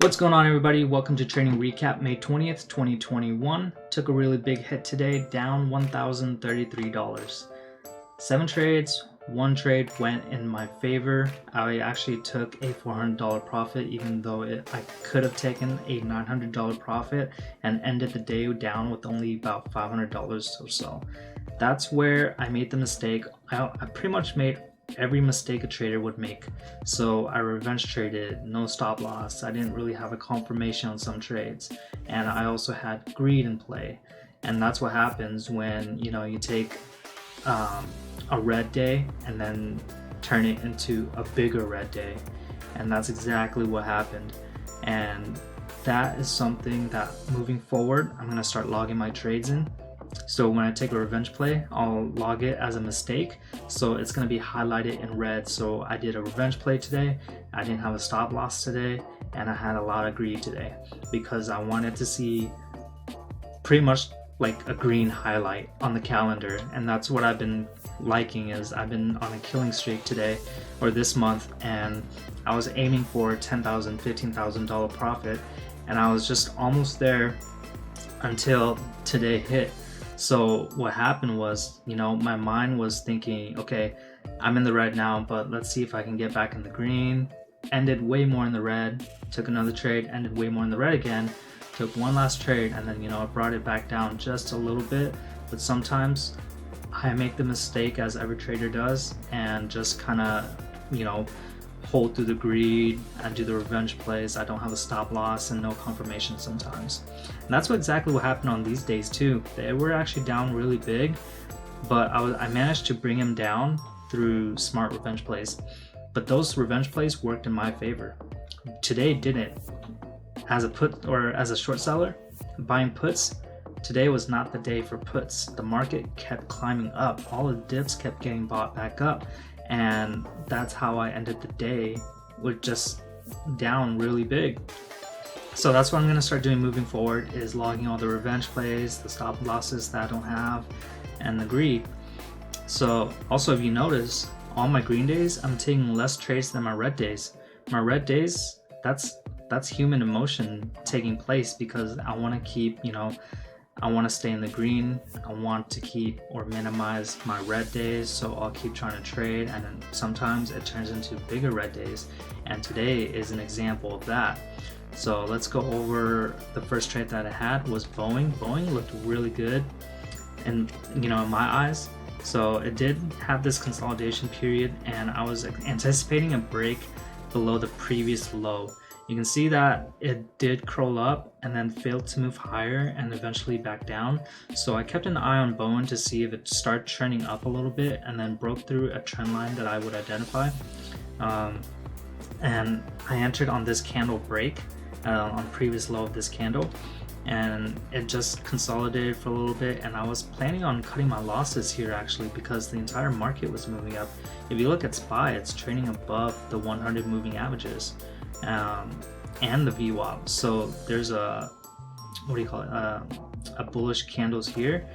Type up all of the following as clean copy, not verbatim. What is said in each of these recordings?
What's going on, everybody? Welcome to Trading Recap, May 20th, 2021. Took a really big hit today, down $1,033. 7 trades, 1 trade went in my favor. I actually took a $400 profit, even though I could have taken a $900 profit and ended the day down with only about $500 or so. That's where I made the mistake. I pretty much made every mistake a trader would make. So I revenge traded, no stop loss. I didn't really have a confirmation on some trades, and I also had greed in play. And that's what happens when you take a red day and then turn it into a bigger red day. And that's exactly what happened. And that is something that moving forward I'm going to start logging my trades in. So when I take a revenge play, I'll log it as a mistake, so it's going to be highlighted in red. So I did a revenge play today, I didn't have a stop loss today, and I had a lot of greed today because I wanted to see pretty much like a green highlight on the calendar. And that's what I've been liking, is I've been on a killing streak today or this month, and I was aiming for $10,000, $15,000 profit, and I was just almost there until today hit. So what happened was, my mind was thinking, okay, I'm in the red now, but let's see if I can get back in the green. Ended way more in the red, took another trade, ended way more in the red again, took one last trade, and then, I brought it back down just a little bit. But sometimes I make the mistake, as every trader does, and just kind of, hold through the greed and do the revenge plays. I don't have a stop loss and no confirmation sometimes. And that's exactly what happened on these days too. They were actually down really big, but I managed to bring them down through smart revenge plays. But those revenge plays worked in my favor. Today didn't. As a put or as a short seller buying puts, today was not the day for puts. The market kept climbing up. All the dips kept getting bought back up. And that's how I ended the day, with just down really big. So that's what I'm going to start doing moving forward, is logging all the revenge plays, the stop losses that I don't have, and the greed. So also, if you notice, all my green days, I'm taking less trades than my red days. My red days, that's human emotion taking place, because I want to keep, I want to stay in the green. I want to keep or minimize my red days, so I'll keep trying to trade, and then sometimes it turns into bigger red days, and today is an example of that. So let's go over the first trade that I had. Was Boeing. Boeing looked really good, and in my eyes. So it did have this consolidation period, and I was anticipating a break below the previous low. You can see that it did curl up and then failed to move higher and eventually back down. So I kept an eye on Boeing to see if it started trending up a little bit and then broke through a trend line that I would identify. And I entered on this candle break on previous low of this candle, and it just consolidated for a little bit, and I was planning on cutting my losses here actually, because the entire market was moving up. If you look at SPY, it's trading above the 100 moving averages. And the VWAP. So there's a bullish candles here,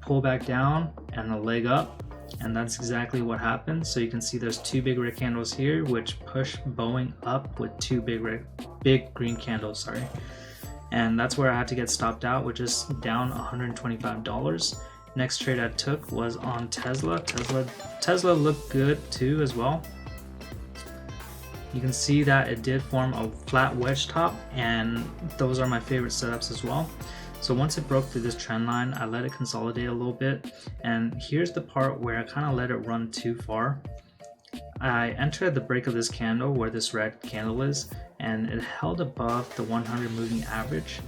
pull back down and a leg up, and that's exactly what happened. So you can see there's 2 big red candles here, which push Boeing up with 2 big green candles, and that's where I had to get stopped out, which is down $125. Next trade I took was on Tesla. Tesla looked good too as well. You can see that it did form a flat wedge top, and those are my favorite setups as well. So once it broke through this trend line, I let it consolidate a little bit, and here's the part where I kind of let it run too far. I entered the break of this candle where this red candle is, and it held above the 100 moving average,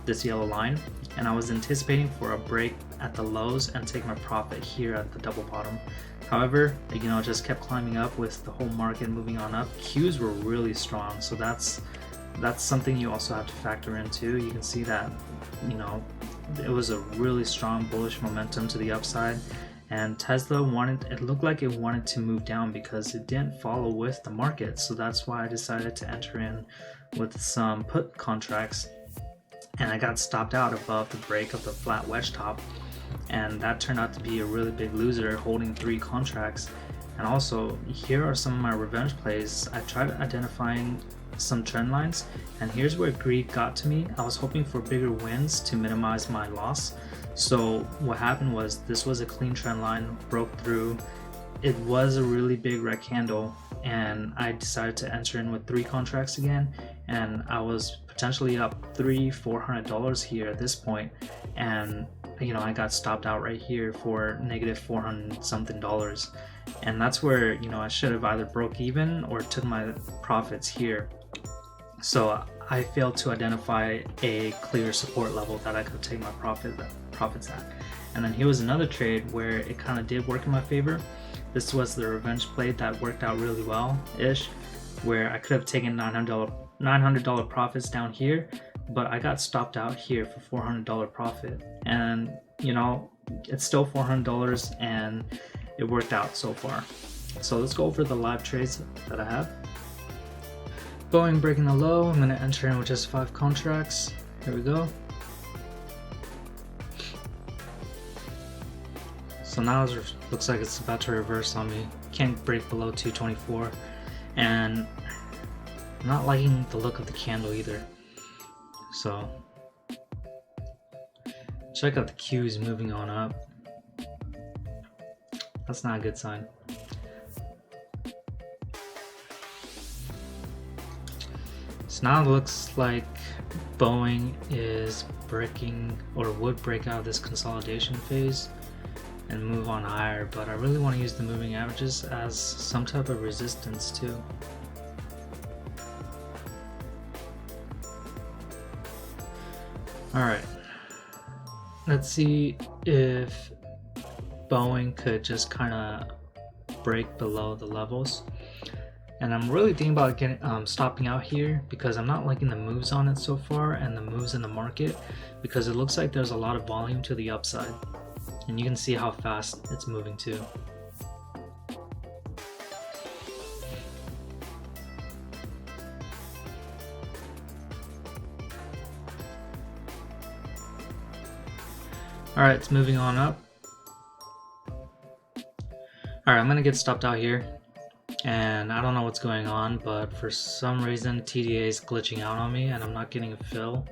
this yellow line, and I was anticipating for a break at the lows and take my profit here at the double bottom. However, it just kept climbing up with the whole market moving on up. Qs were really strong, so that's something you also have to factor in too. You can see that it was a really strong bullish momentum to the upside, and Tesla it looked like it wanted to move down because it didn't follow with the market. So that's why I decided to enter in with some put contracts, and I got stopped out above the break of the flat wedge top, and that turned out to be a really big loser, holding 3 contracts. And also, here are some of my revenge plays. I tried identifying some trend lines, and here's where greed got to me. I was hoping for bigger wins to minimize my loss. So what happened was, this was a clean trend line, broke through. It was a really big red candle, and I decided to enter in with 3 contracts again, and I was potentially up $400 here at this point, and you know, I got stopped out right here for negative 400 something dollars, and that's where, you know, I should have either broke even or took my profits here. So I failed to identify a clear support level that I could take my profits at. And then here was another trade where it kind of did work in my favor. This was the revenge play that worked out really well-ish, where I could have taken $900 profits down here, but I got stopped out here for $400 profit. And you know, it's still $400 and it worked out so far. So let's go over the live trades that I have. Boeing breaking the low, I'm gonna enter in with just 5 contracts. Here we go. So now it looks like it's about to reverse on me. Can't break below 224, and I'm not liking the look of the candle either. So check out the Qs moving on up. That's not a good sign. So now it looks like Boeing is breaking, or would break out of this consolidation phase and move on higher, but I really want to use the moving averages as some type of resistance too. Alright, let's see if Boeing could just kind of break below the levels. And I'm really thinking about getting stopping out here, because I'm not liking the moves on it so far and the moves in the market, because it looks like there's a lot of volume to the upside. And you can see how fast it's moving too. Alright, it's moving on up. Alright, I'm gonna get stopped out here. And I don't know what's going on, but for some reason TDA is glitching out on me and I'm not getting a fill.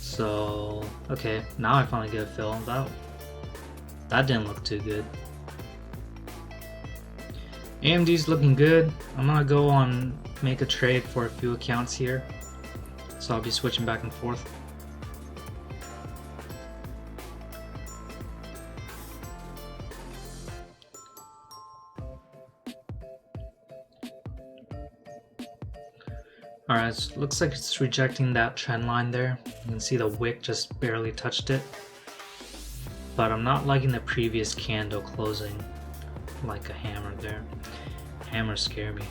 So, okay, now I finally get a fill. That didn't look too good. AMD's looking good. I'm gonna go on make a trade for a few accounts here. So I'll be switching back and forth. Alright, so looks like it's rejecting that trend line there. You can see the wick just barely touched it. But I'm not liking the previous candle closing like a hammer there. Hammers scare me.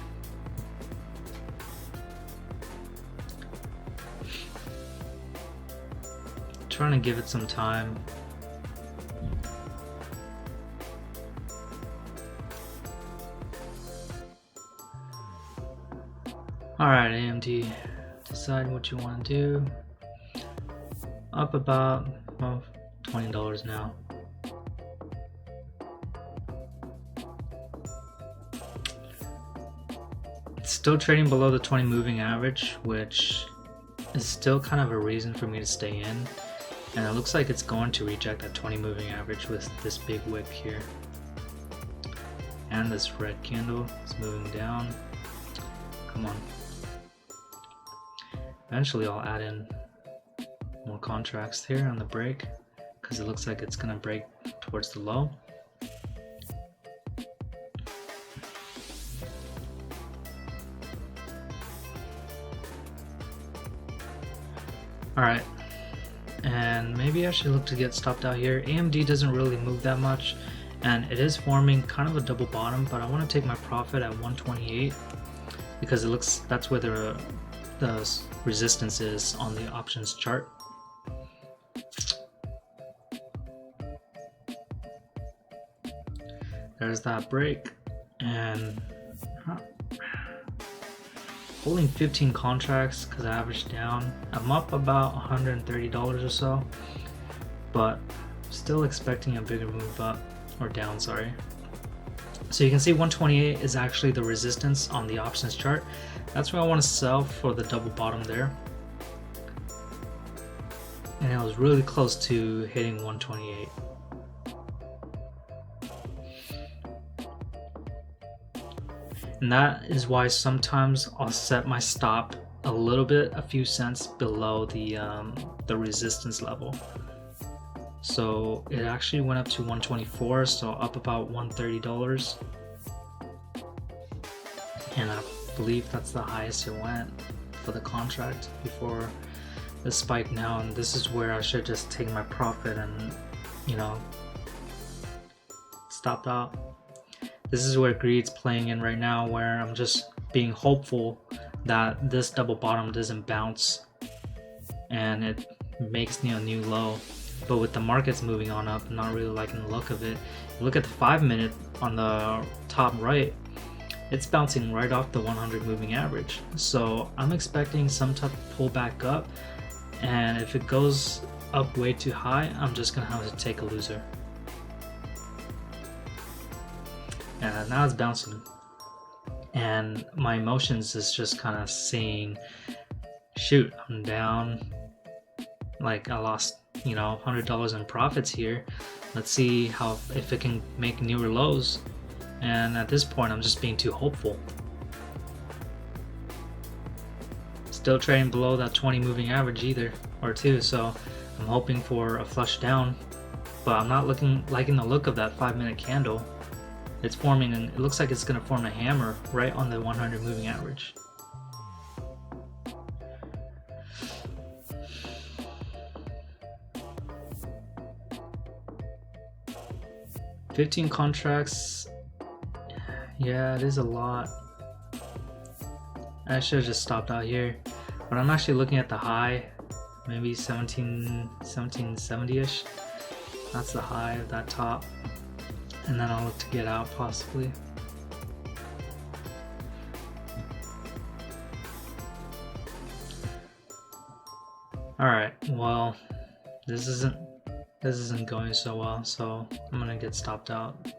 Trying to give it some time. Alright, AMD, decide what you want to do. Up about, well, $20 now. It's still trading below the 20 moving average, which is still kind of a reason for me to stay in. And it looks like it's going to reject that 20 moving average with this big wick here. And this red candle is moving down. Come on. Eventually I'll add in more contracts here on the break, because it looks like it's going to break towards the low. Alright, and maybe I should look to get stopped out here. AMD doesn't really move that much, and it is forming kind of a double bottom, but I want to take my profit at 128 because it looks that's where the resistance is on the options chart. There's that break, and holding 15 contracts because I averaged down. I'm up about $130 or so, but still expecting a bigger move up or down, sorry. So you can see 128 is actually the resistance on the options chart. That's where I want to sell for the double bottom there. And it was really close to hitting 128. And that is why sometimes I'll set my stop a little bit, a few cents below the resistance level. So it actually went up to 124, so up about $130. And I believe that's the highest it went for the contract before the spike now. And this is where I should just take my profit and, you know, stop out. This is where greed's playing in right now, where I'm just being hopeful that this double bottom doesn't bounce and it makes a new low. But with the markets moving on up, I'm not really liking the look of it. Look at the 5-minute on the top right, it's bouncing right off the 100 moving average. So I'm expecting some type of pullback up, and if it goes up way too high, I'm just gonna have to take a loser. And now it's bouncing, and my emotions is just kind of saying, shoot, I'm down, like I lost, you know, $100 in profits here. Let's see if it can make newer lows. And at this point, I'm just being too hopeful. Still trading below that 20 moving average either, or two, so I'm hoping for a flush down, but I'm not liking the look of that 5-minute candle. It's forming, and it looks like it's going to form a hammer right on the 100 moving average. $15 contracts. Yeah, it is a lot. I should have just stopped out here, but I'm actually looking at the high, maybe 1770-ish. That's the high of that top. And then I'll look to get out possibly. Alright, well, this isn't going so well, so I'm gonna get stopped out.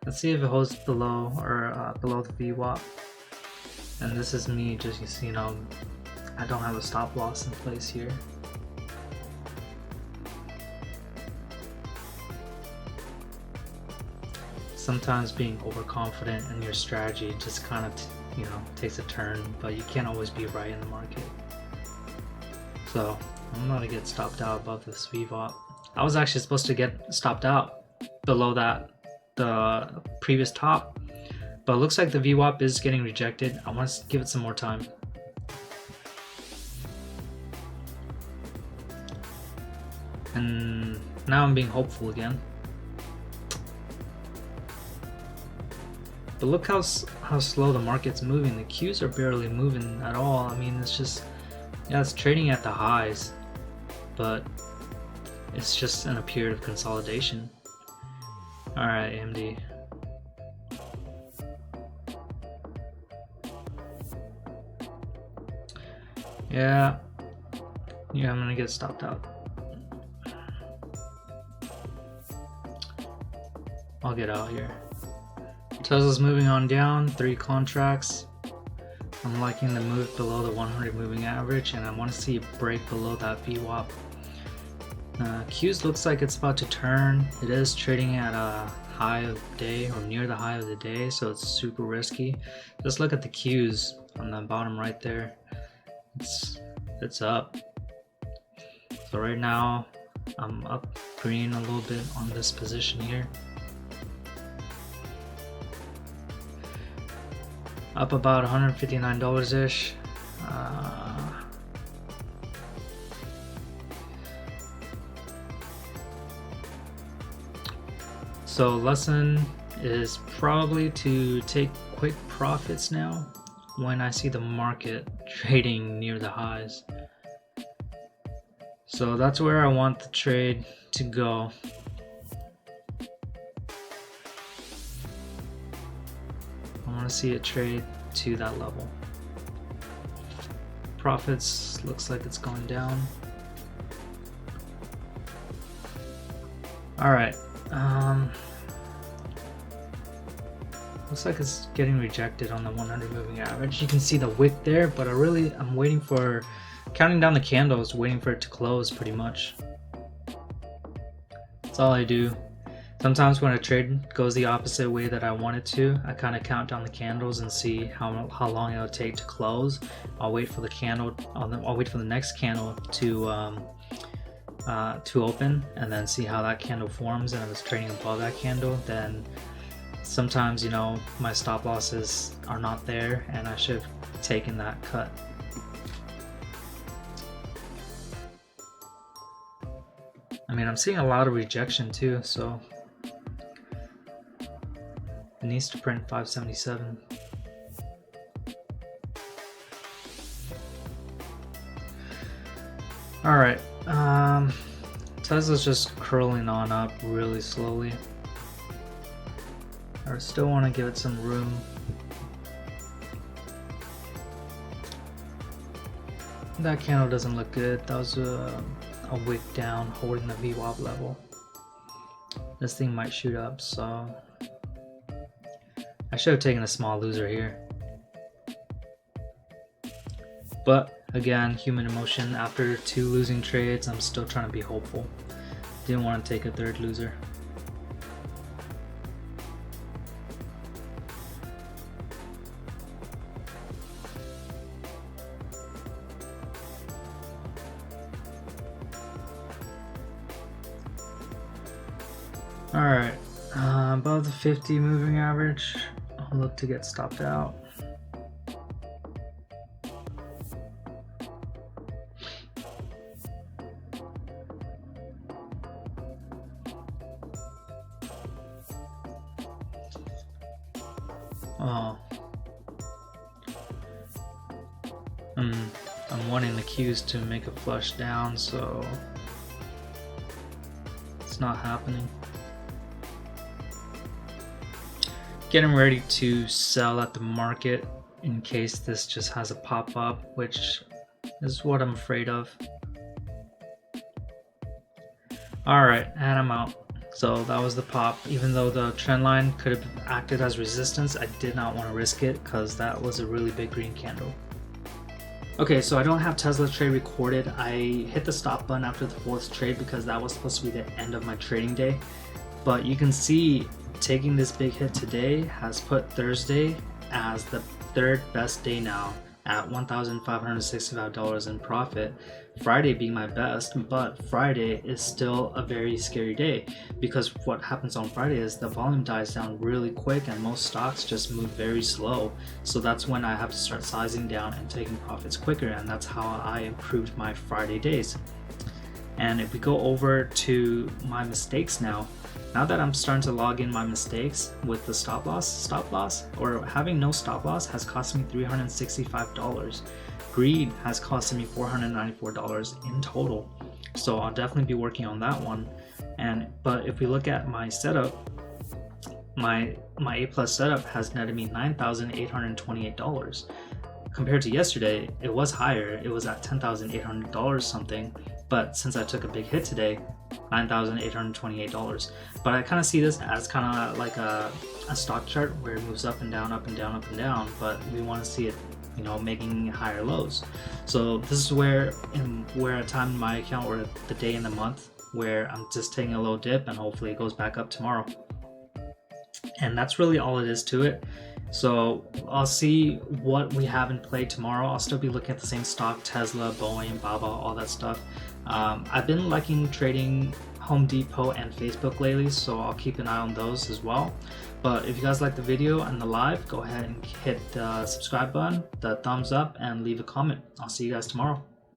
Let's see if it holds below or below the VWAP. And this is me just, you know, I don't have a stop loss in place here. Sometimes being overconfident in your strategy just kind of, you know, takes a turn, but you can't always be right in the market. So I'm gonna get stopped out above this VWAP. I was actually supposed to get stopped out below the previous top, but it looks like the VWAP is getting rejected. I want to give it some more time. And now I'm being hopeful again. But look how slow the market's moving. The Qs are barely moving at all. I mean, it's just, yeah, it's trading at the highs, but it's just in a period of consolidation. Alright, AMD. Yeah, I'm gonna get stopped out. I'll get out here. Tesla's moving on down, 3 contracts. I'm liking the move below the 100 moving average, and I want to see it break below that VWAP. Qs looks like it's about to turn. It is trading at a high of the day or near the high of the day, so it's super risky. Just look at the Qs on the bottom right there. It's up. So right now I'm up green a little bit on this position here. Up about $159-ish. So lesson is probably to take quick profits now when I see the market trading near the highs. So that's where I want the trade to go. I want to see it trade to that level. Profits looks like it's going down. All right. Looks like it's getting rejected on the 100 moving average. You can see the wick there, but I'm waiting for, counting down the candles, waiting for it to close pretty much. That's all I do. Sometimes when a trade goes the opposite way that I want it to, I kind of count down the candles and see how long it'll take to close. I'll wait for the candle, I'll wait for the next candle to open, and then see how that candle forms. And if it's trading above that candle, then sometimes, you know, my stop losses are not there and I should have taken that cut. I mean, I'm seeing a lot of rejection too, so it needs to print 577. Alright, Tesla's just curling on up really slowly. I still want to give it some room. That candle doesn't look good. That was a wick down holding the VWAP level. This thing might shoot up, so I should have taken a small loser here. But again, human emotion. After 2 losing trades, I'm still trying to be hopeful. Didn't want to take a 3rd loser. Alright, above the 50 moving average, I'll look to get stopped out. Oh. I'm wanting the Qs to make a flush down, so it's not happening. Getting ready to sell at the market in case this just has a pop up, which is what I'm afraid of. Alright, and I'm out. So that was the pop. Even though the trend line could have acted as resistance, I did not want to risk it because that was a really big green candle. Okay, so I don't have Tesla trade recorded. I hit the stop button after the 4th trade because that was supposed to be the end of my trading day. But you can see taking this big hit today has put Thursday as the 3rd best day now at $1,565 in profit. Friday being my best, but Friday is still a very scary day because what happens on Friday is the volume dies down really quick and most stocks just move very slow. So that's when I have to start sizing down and taking profits quicker, and that's how I improved my Friday days. And if we go over to my mistakes now that I'm starting to log in my mistakes with the stop loss or having no stop loss has cost me $365. Greed has cost me $494 in total. So I'll definitely be working on that one. But if we look at my setup, my A+ setup has netted me $9,828. Compared to yesterday, it was higher. It was at $10,800 something. But since I took a big hit today, $9,828. But I kind of see this as kind of like a stock chart where it moves up and down, up and down, up and down. But we want to see it, you know, making higher lows. So this is where a time in my account, or the day in the month, where I'm just taking a low dip and hopefully it goes back up tomorrow. And that's really all it is to it. So I'll see what we have in play tomorrow. I'll still be looking at the same stock, Tesla, Boeing, Baba, all that stuff. I've been liking trading Home Depot and Facebook lately, so I'll keep an eye on those as well. But if you guys like the video and the live, go ahead and hit the subscribe button, the thumbs up, and leave a comment. I'll see you guys tomorrow.